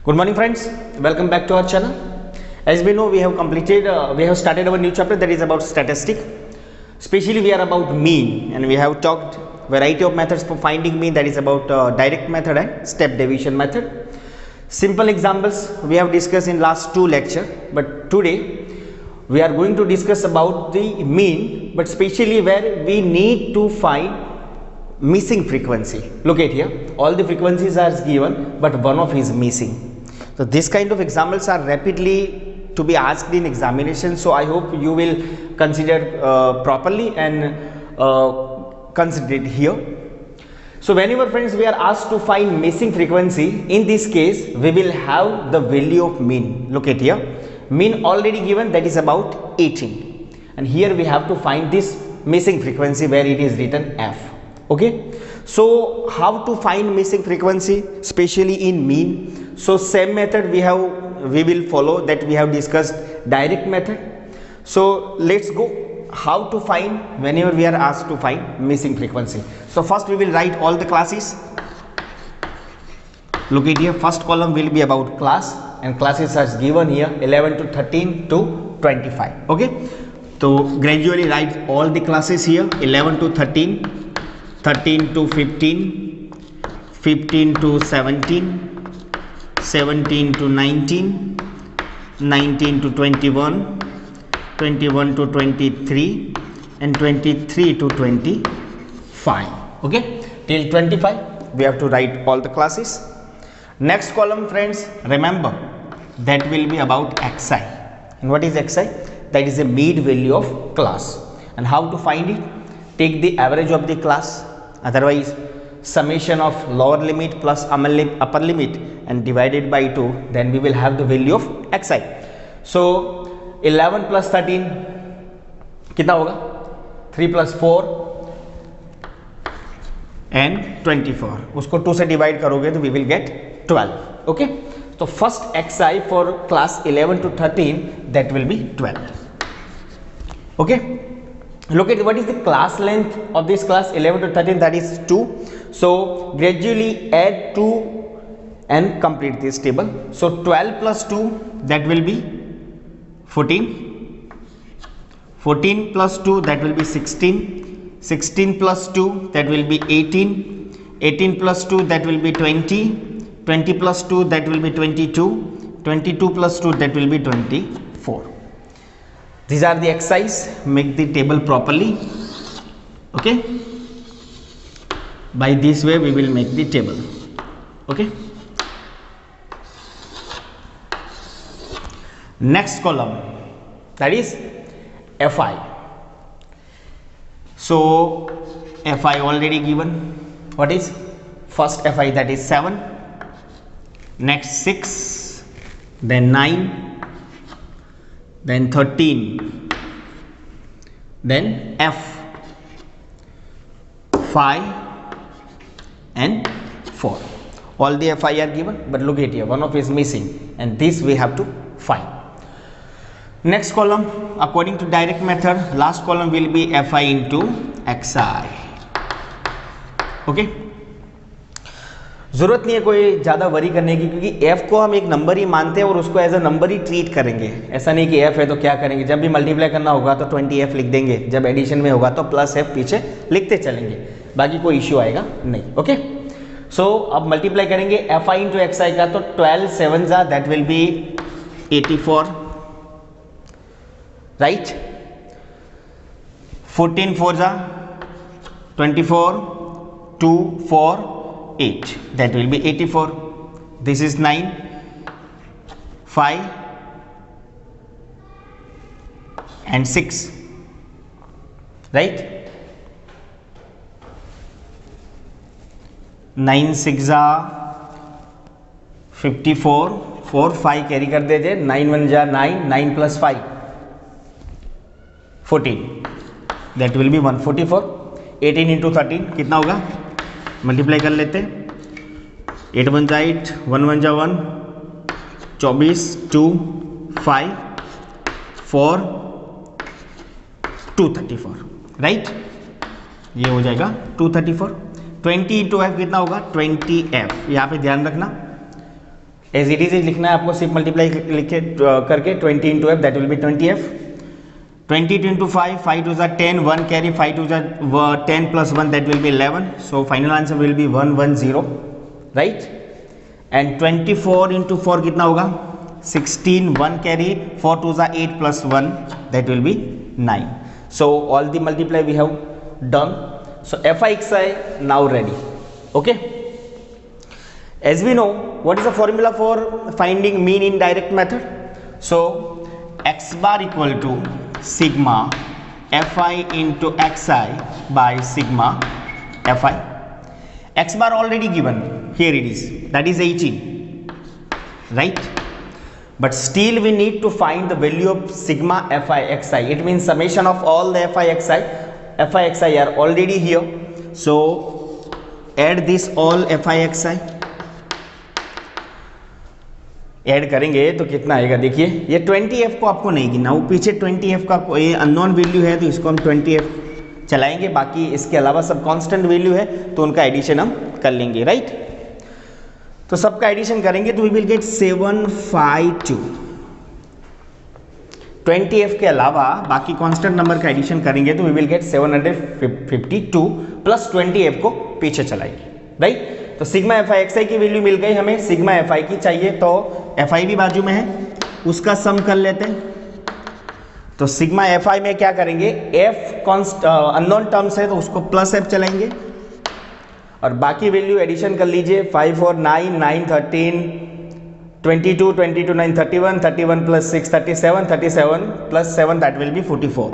Good morning, friends. Welcome back to our channel. As we know, we have started our new chapter that is about statistic. Especially, we are about mean, and we have talked variety of methods for finding mean. That is about direct method and step deviation method. Simple examples we have discussed in last two lecture, but today we are going to discuss about the mean, but especially where we need to find missing frequency. Look at here, all the frequencies are given, but one of is missing. So this kind of examples are rapidly to be asked in examination. So I hope you will consider properly and consider it here. So whenever, friends, we are asked to find missing frequency, in this case we will have the value of mean. Look at here, mean already given, that is about 18, and here we have to find this missing frequency where it is written f. Okay, so how to find missing frequency, especially in mean? So same method we will follow that we have discussed, direct method. So let's go how to find whenever we are asked to find missing frequency. So first we will write all the classes. Look at here, first column will be about class, and classes are given here 11 to 13 to 25. Okay, so gradually write all the classes here, 11 to 13, 13 to 15, 15 to 17, 17 to 19, 19 to 21, 21 to 23, and 23 to 25. Okay, till 25 we have to write all the classes. Next column, friends, remember that will be about xi. And what is xi? That is the mean value of class. And how to find it? Take the average of the class, otherwise summation of lower limit plus upper limit and divided by 2, then we will have the value of xi. So 11 plus 13 कितना होगा? 3 plus 4 and 24. उसको 2 से divide करोगे तो we will get 12. Okay, so first xi for class 11 to 13, that will be 12. Okay, look at what is the class length of this class 11 to 13, that is 2. So gradually add 2 and complete this table. So 12 plus 2, that will be 14, 14 plus 2, that will be 16, 16 plus 2, that will be 18, 18 plus 2, that will be 20, 20 plus 2, that will be 22, 22 plus 2, that will be 24. These are the exercise. Make the table properly. Okay, by this way we will make the table. Okay, next column, that is fi. So fi already given. What is first fi? That is 7, next 6, then 9, then 13, then f 5 and 4. All the fi are given, but look at here, one of is missing, and this we have to find. Next column, according to direct method, last column will be fi into xi. Okay, जरूरत नहीं है कोई ज़्यादा worry करने की, क्योंकि f को हम एक नंबर ही मानते हैं और उसको एज अ नंबर ही ट्रीट करेंगे. ऐसा नहीं कि f है तो क्या करेंगे, जब भी मल्टीप्लाई करना होगा तो 20f लिख देंगे, जब एडिशन में होगा तो प्लस f पीछे लिखते चलेंगे, बाकी कोई इश्यू आएगा नहीं. ओके, सो अब मल्टीप्लाई करेंगे fi इंटू xi का, तो 12 7 जा, दैट विल बी 84, राइट. 14 4 जा 24, 2 4 8, that will be 84. This is 9, 5 and 6, right. 9 6 are 54, 4 5 carry कर देते, 9 1 जा 9, 9 plus 5 14, that will be 144. 18 into 13 कितना होगा, मल्टीप्लाई कर लेते, 8 1 जा 8, 1 1 जा 1, 24, 2 5 4 234, राइट. ये हो जाएगा 234. 20 इंटू एफ कितना होगा 20 एफ. यहाँ पे ध्यान रखना एज इट इज लिखना है आपको, सिर्फ मल्टीप्लाई लिखे करके 20 into F, that will B 20f. 20 into 5, 5 to the 10, 1 carry, 5 to the 10 plus 1, that will be 11. So final answer will be 110, right? And 24 into 4 कितना होगा? 16, 1 carry, 4 to the 8 plus 1, that will be 9. So all the multiply we have done. So fixi now ready. Okay. As we know, what is the formula for finding mean in direct method? So x bar equal to sigma fi into xi by sigma fi. X bar already given, here it is, that is 18, right? But still we need to find the value of sigma fi xi. It means summation of all the fi xi are already here. So add this all fi xi, add करेंगे तो कितना आएगा? देखिए ये 20f को आपको नहीं गिनना, वो पीछे 20f का ये अननोन वैल्यू है तो इसको हम 20f चलाएंगे, बाकी इसके अलावा सब कांस्टेंट वैल्यू है तो उनका एडिशन हम कर लेंगे, राइट? तो सबका एडिशन करेंगे तो वी विल गेट 752. 20f के अलावा बाकी कांस्टेंट नंबर का एडिशन करेंगे तो we will gate 752 plus 20f को पीछे चलाएंगे, राइट? तो सिग्मा fi xi की वैल्यू मिल गई हमें, सिग्मा fi की चाहिए तो fi भी बाजू में है, उसका सम कर लेते हैं. तो सिग्मा fi में क्या करेंगे? f अननोन टर्म्स है तो उसको प्लस f चलाएंगे और बाकी वैल्यू एडिशन कर लीजिए. 5 4 9, 9 13, 22, 22 9 31, 31 plus 6 37, 37 plus 7 that will be 44,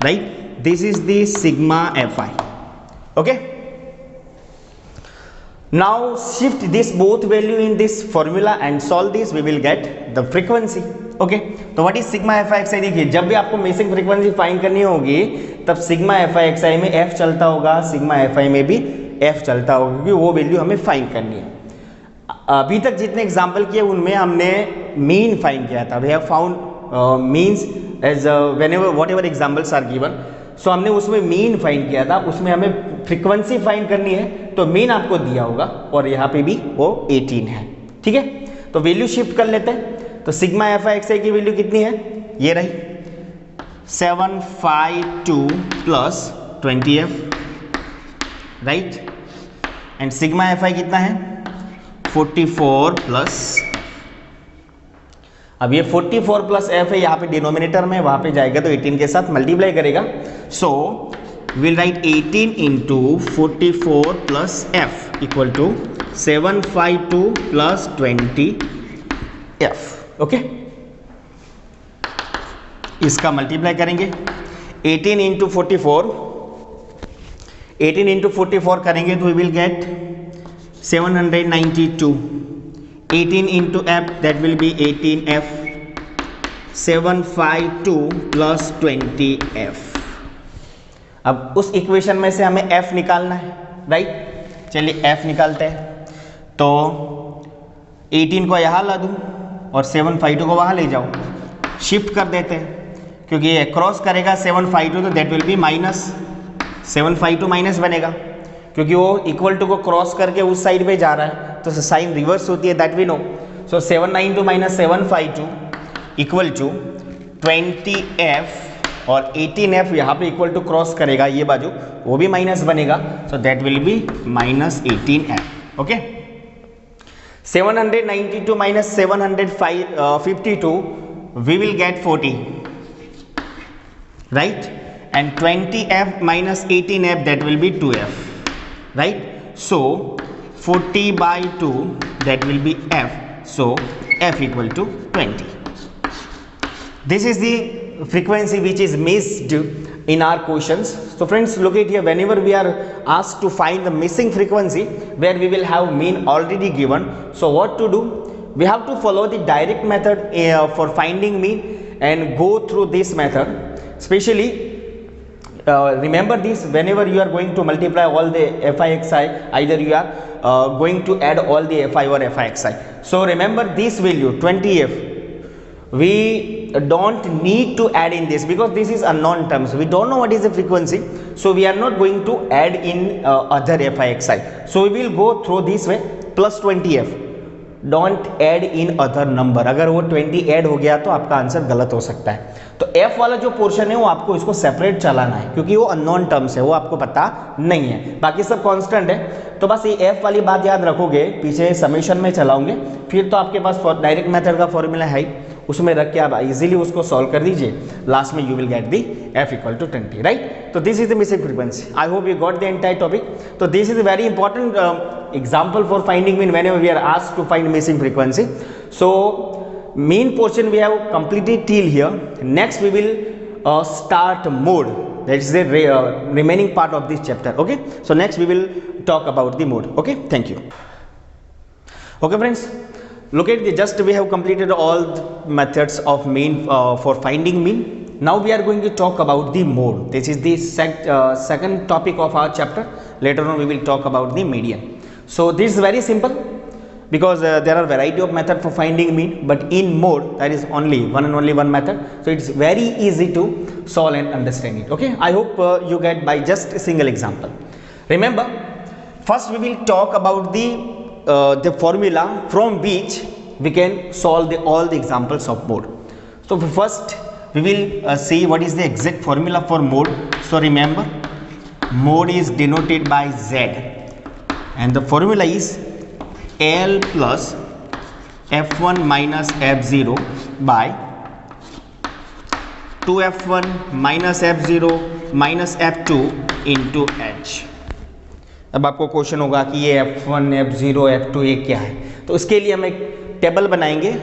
right? This is the sigma fi. Okay. Now shift this both value in this formula and solve this, we will get the frequency. Okay, तो what is sigma fi xi? देखिए जब भी आपको missing frequency find करनी होगी तब sigma fi xi में f चलता होगा, सिग्मा fi में भी f चलता होगा, क्योंकि वो वैल्यू हमें फाइंड करनी है. अभी तक जितने एग्जाम्पल किए उनमें हमने मीन फाइंड किया था. We have found means as whenever whatever examples are given. So हमने उसमें मीन फाइंड किया था, उसमें हमें फ्रीक्वेंसी फाइंड करनी है तो मीन आपको दिया होगा और यहाँ पे भी वो 18 है, ठीक है? तो वैल्यू शिफ्ट कर लेते हैं. तो सिग्मा fi xi की वैल्यू कितनी है? ये रही 752 plus 20f, right? And sigma fi कितना है? 44 प्लस, अब ये 44 प्लस f है, यहाँ पे डिनोमिनेटर में, वहां पे जाएगा तो 18 के साथ मल्टीप्लाई करेगा. So will write 18 into 44 plus f equal to 752 plus 20f. Okay, इसका मल्टीप्लाई करेंगे. 18 इंटू 44, 18 इंटू 44 करेंगे तो we will get 792. 18 into f, that will be 18f. 752 plus 20f. अब उस इक्वेशन में से हमें f निकालना है, राइट? चलिए f निकालते हैं. तो 18 को यहाँ ला दूँ और 752 को वहाँ ले जाओ, शिफ्ट कर देते हैं क्योंकि ये क्रॉस करेगा 752 तो that will be minus. 752 minus बनेगा क्योंकि वो इक्वल टू को क्रॉस करके उस साइड पे जा रहा है तो साइन रिवर्स होती है, that we know. So 792 minus 752 equal to 20f और 18f यहाँ पे इक्वल टू क्रॉस करेगा ये बाजू, वो भी माइनस बनेगा. So that will be minus 18f. Okay, 792 minus 752 we will get 40, right? And 20f minus 18f that will be 2f, right? So 40 by 2 that will be f. So f equal to 20. This is the frequency which is missed in our questions. So friends, look at here, whenever we are asked to find the missing frequency where we will have mean already given, so what to do? We have to follow the direct method for finding mean and go through this method. Especially remember this, whenever you are going to multiply all the fi xi, either you are going to add all the fi or fi xi. So remember this value 20f, we don't need to add in this because this is unknown terms, we don't know what is the frequency, so we are not going to add in other fi xi. So we will go through this way, plus 20f. Don't add in other number. अगर वो 20 add हो गया तो आपका answer गलत हो सकता है। तो एफ वाला जो पोर्शन है वो आपको इसको सेपरेट चलाना है, क्योंकि वो अननोन टर्म्स है, वो आपको पता नहीं है, बाकी सब कांस्टेंट है। तो बस ये एफ वाली बात याद रखोगे, पीछे समेशन में चलाओगे, फिर तो आपके पास डायरेक्ट मेथड का फॉर्मूला है, उसमें रख के आप इजीली उसको सॉल्व कर दीजिए, लास्ट में you will get the F equal to 20, right. तो this is the missing frequency. I hope you got the entire topic. तो this is very important example for finding mean whenever we are asked to find missing frequency. So mean portion we have completed till here. Next we will start mode, that is the remaining part of this chapter. Okay, so next we will talk about the mode. Okay, thank you. Okay friends, look at the just we have completed all the methods of mean for finding mean. Now we are going to talk about the mode. This is the second topic of our chapter. Later on we will talk about the median. So this is very simple, because there are variety of method for finding mean, but in mode there is only one method, so it's very easy to solve and understand it. Okay, I hope you get by just a single example. Remember, first we will talk about the formula from which we can solve all the examples of mode. So first we will see what is the exact formula for mode. So remember, mode is denoted by Z, and the formula is L plus F1 minus F0 by 2F1 minus F0 minus F2 into H. अब आपको question होगा कि ये F1 F0 F2 ये क्या है, तो उसके लिए हम एक टेबल बनाएंगे,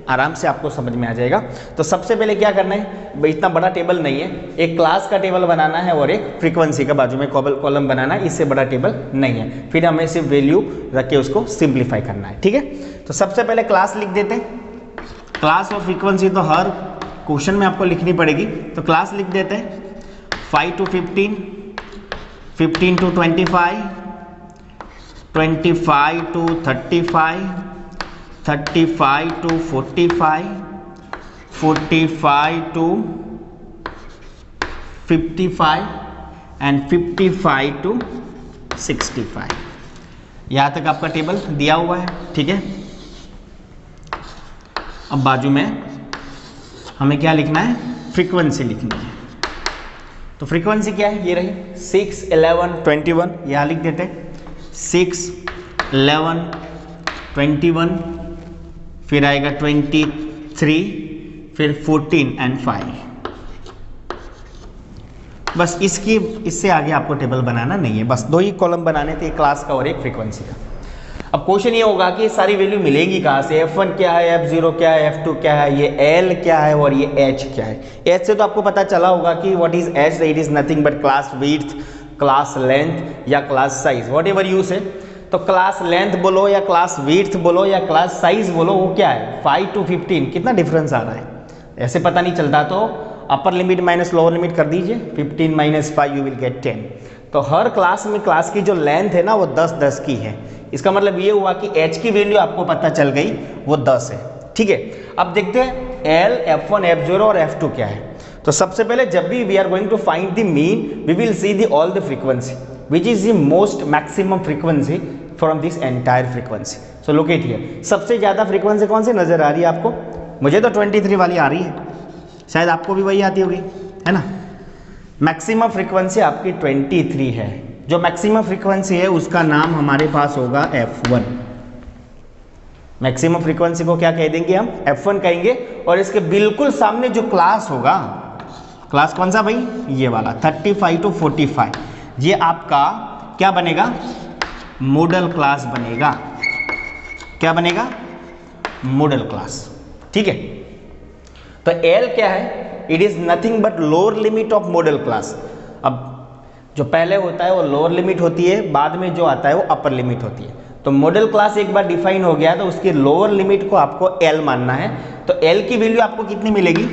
आराम से आपको समझ में आ जाएगा। तो सबसे पहले क्या करना है, इतना बड़ा टेबल नहीं है, एक क्लास का टेबल बनाना है और एक फ्रीक्वेंसी का बाजू में कॉलम बनाना है, इससे बड़ा टेबल नहीं है। फिर हमें सिर्फ वैल्यू रख के उसको सिंप्लीफाई करना है, ठीक है। तो सबसे पहले क्लास लिख देते हैं, क्लास और फ्रीक्वेंसी तो हर क्वेश्चन में आपको लिखनी पड़ेगी, तो क्लास लिख देते हैं 5 to 15, 15 to 25, 25 to 35, 35 to 45, 45 to 55 and 55 to 65। यहाँ तक आपका टेबल दिया हुआ है, ठीक है। अब बाजू में हमें क्या लिखना है, फ्रीक्वेंसी लिखनी है। तो फ्रीक्वेंसी क्या है, ये रही 6, 11, 21, यहाँ लिख देते हैं 6, 11, 21, फिर आएगा 23, फिर 14 एंड 5। बस इससे आगे आपको टेबल बनाना नहीं है, बस दो ही कॉलम बनाने थे, एक क्लास का और एक फ्रीक्वेंसी का। अब क्वेश्चन ये होगा कि सारी वैल्यू मिलेगी कहाँ से, F1 क्या है, F0 क्या है, F2 क्या है, ये L क्या है और ये H क्या है। H से तो आपको पता चला होगा कि what is H, it is nothing but class width, class length या class size, whatever use है। तो क्लास लेंथ बोलो या क्लास विड्थ बोलो या क्लास साइज बोलो, वो क्या है 5 to 15, कितना डिफरेंस आ रहा है, ऐसे पता नहीं चलता। तो upper limit minus lower limit कर दीजिए, 15 minus 5 यू विल गेट 10। तो हर क्लास में क्लास की जो लेंथ है ना वो 10 की है, इसका मतलब ये हुआ कि H की वैल्यू आपको पता चल गई, वो 10 है, ठीक है। अब देखते हैं L, F1, F0 और F2 क्या है। तो सबसे पहले जब भी we are going to find the mean, we will see the all the frequency which is the most maximum frequency from this entire frequency. So look at here, सबसे ज़्यादा फ्रीक्वेंसी कौन सी नज़र आ रही है आपको, मुझे तो 23 वाली आ रही है, शायद आपको भी वही आती होगी, है ना। मैक्सिमम फ्रीक्वेंसी आपकी 23 है, जो मैक्सिमम फ्रीक्वेंसी है उसका नाम हमारे पास होगा F1। मैक्सिमम फ्रीक्वेंसी को क्या कह देंगे हम, F1 कहेंगे। और इसके बिल्कुल सामने जो क्लास होगा, क्लास कौन सा भाई, ये वाला 35 to 45, ये आपका क्या बनेगा, मॉडल क्लास बनेगा। क्या बनेगा, मॉडल क्लास, ठीक है। तो L क्या है, it is nothing but lower limit of modal class. अब जो पहले होता है वो लोअर लिमिट होती है, बाद में जो आता है वो अपर लिमिट होती है। तो मॉडल क्लास एक बार डिफाइन हो गया तो उसकी लोअर लिमिट को आपको L मानना है। तो L की वैल्यू आपको कितनी मिलेगी,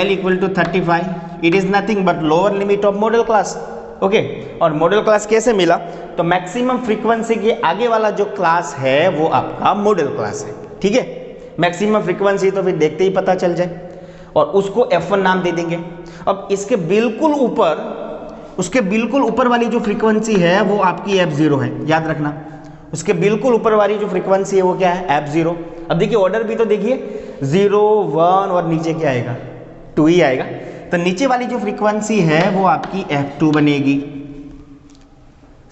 L equal to 35, it is nothing but lower limit of modal class, okay. और मॉडल क्लास कैसे मिला, तो मैक्सिमम फ्रीक्वेंसी के आगे वाला जो क्लास है वो आपका मॉडल क्लास है, ठीक है। मैक्सिमम फ्रीक्वेंसी तो फिर देखते ही पता चल जाए, और उसको F1 नाम दे देंगे। अब इसके बिल्कुल ऊपर, उसके बिल्कुल ऊपर वाली जो फ्रीक्वेंसी है वो आपकी F0 है, याद रखना। उसके बिल्कुल ऊपर वाली जो फ्रीक्वेंसी है वो क्या है, F0। अब देखिए ऑर्डर भी तो देखिए 0 1 और नीचे क्या आएगा, 2 ही आएगा। तो नीचे वाली जो फ्रीक्वेंसी है वो आपकी F2 बनेगी।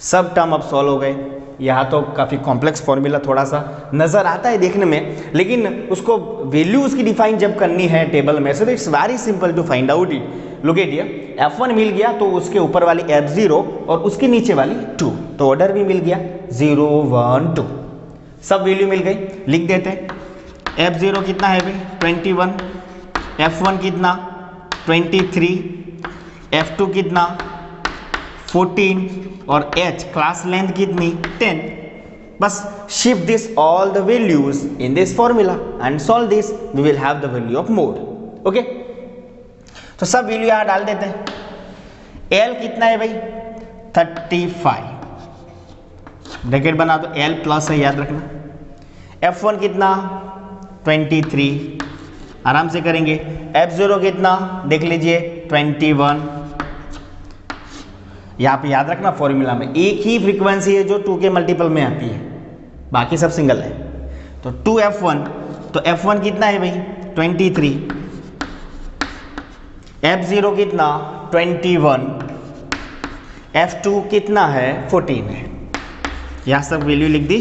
सब टर्म अब सॉल्व हो गए। यहाँ तो काफ़ी कॉम्प्लेक्स फॉर्मूला थोड़ा सा नज़र आता है देखने में, लेकिन उसको वैल्यू उसकी डिफाइन जब करनी है टेबल में, so it's very simple to find out it. Look at here, F1 मिल गया तो उसके ऊपर वाली F0 और उसके नीचे वाली 2, तो ऑर्डर भी मिल गया 0 1 2, सब वैल्यू मिल गई। लिख देते हैं F0 कितना है भाई 21, F1 कितना 23, F2 कितना 14 और H क्लास लेंथ कितनी 10। बस shift this all the values in this formula and solve this, we will have the value of mode. Okay, तो सब वैल्यू यहां डाल देते हैं। L कितना है भाई 35, ब्रैकेट बना दो, L प्लस है याद रखना। F1 कितना 23, आराम से करेंगे। F0 कितना देख लीजिए 21। यहाँ पे याद रखना फॉर्मूला में एक ही फ्रीक्वेंसी है जो 2 के मल्टीपल में आती है, बाकी सब सिंगल है। तो 2F1, तो F1 कितना है भाई 23, F0 कितना 21, F2 कितना है 14 है। यहाँ सब वैल्यू लिख दी,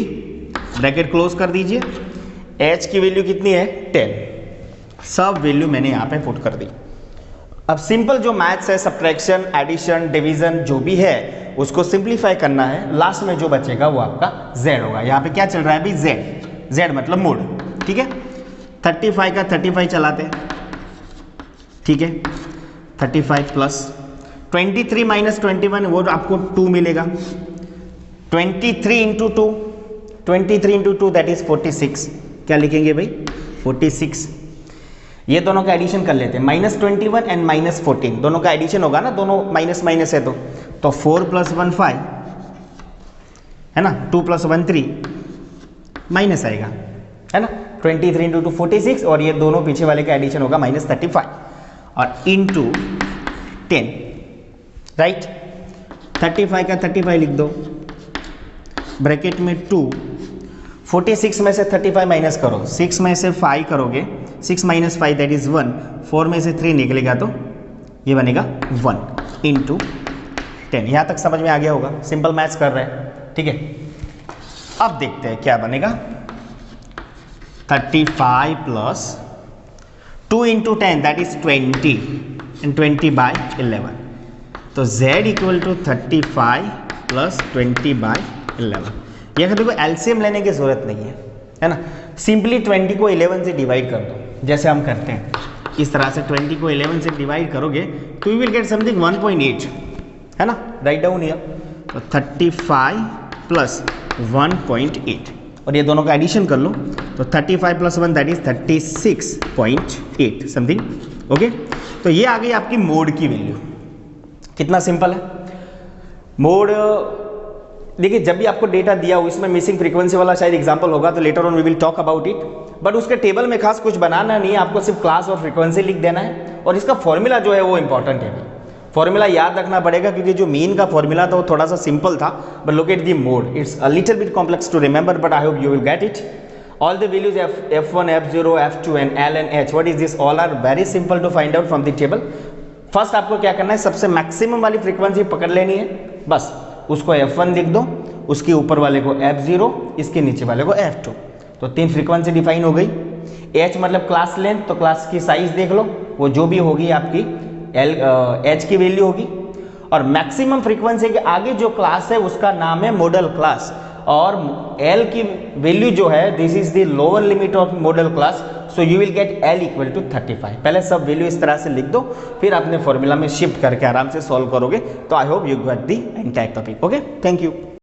ब्रैकेट क्लोज कर दीजिए। H की वैल्यू कितनी है 10, सब वैल्यू मैंने यहाँ पे पुट कर दी। अब सिंपल जो मैथ्स है, सब्ट्रैक्शन, एडिशन, डिवीजन जो भी है उसको सिंप्लीफाई करना है। लास्ट में जो बचेगा वो आपका Z होगा। यहाँ पे क्या चल रहा है अभी Z मतलब मोड, ठीक है। 35 का 35 चलाते हैं, ठीक है। 35 प्लस 23 माइनस 21 वो आपको 2 मिलेगा। 23 इंटू 2, 23 इंटू 2 दैट इज 46। क्या लिखेंगे भाई 46। ये दोनों का एडिशन कर लेते हैं, -21 एंड -14 दोनों का एडिशन होगा ना, दोनों माइनस माइनस है तो 4 + 1 5 है ना, 2 + 1 3 माइनस आएगा है ना। 23 इंटू 2 46 और ये दोनों पीछे वाले का एडिशन होगा -35 और इंटू 10, राइट। 35 का 35 लिख दो, ब्रैकेट में 2, 46 में से 35 माइनस करो, 6 में से 5 करोगे, 6 - 5 दैट इज 1, 4 में से 3 निकलेगा तो ये बनेगा 1 इंटू 10। यहाँ तक समझ में आ गया होगा, सिंपल मैथ्स कर रहे हैं, ठीक है। अब देखते हैं क्या बनेगा। 35 plus 2 into 10 that is 20 and 20/11, तो Z = 35 प्लस 20/11। ये देखो एलसीएम लेने की जरूरत नहीं है ना, सिंपली 20 को 11 से डिवाइड कर दो, जैसे हम करते हैं इस तरह से 20 को 11 से डिवाइड करोगे तो यू विल गेट समथिंग 1.8 है ना, राइट डाउन हियर। तो 35 प्लस 1.8 और ये दोनों का एडिशन कर लो तो 35 plus 1 that is 36.8 something. Okay, तो ये आ गई आपकी मोड की वैल्यू। कितना सिंपल है मोड। देखिए जब भी आपको डेटा दिया हो, इसमें मिसिंग फ्रीक्वेंसी वाला शायद एग्जांपल होगा तो later on we will talk about it, but उसके टेबल में खास कुछ बनाना नहीं है, आपको सिर्फ क्लास और फ्रीक्वेंसी लिख देना है और इसका फॉर्मूला जो है वो इंपॉर्टेंट है। फॉर्मूला याद रखना पड़ेगा क्योंकि जो मीन का फॉर्मूला था वो थोड़ा सा सिंपल था, but look at the mode, it's a little bit complex to remember, but I hope you will get it. All the values F1, F0, F2 and L and H, what is this? All are very simple to find out from the table. First आपको क्या करना है, सबसे maximum वाली frequency पकड़ लेनी है, बस उसको F1 लिख दो, उसके ऊपर वाले को F0, इसके नीचे वाले को F2, तो 3 फ्रीक्वेंसी डिफाइन हो गई। H मतलब क्लास लेंथ, तो क्लास की साइज देख लो, वो जो भी होगी आपकी H की वैल्यू होगी, और मैक्सिमम फ्रीक्वेंसी के आगे जो क्लास है उसका नाम है मॉडल क्लास, और L की वैल्यू जो है this is the lower limit of modal class, so you will gate L = 35। पहले सब वैल्यू इस तरह से लिख दो, फिर अपने फॉर्मूला में शिफ्ट करके आराम से सॉल्व करोगे, तो आई hope you get the entire topic. Okay, thank you.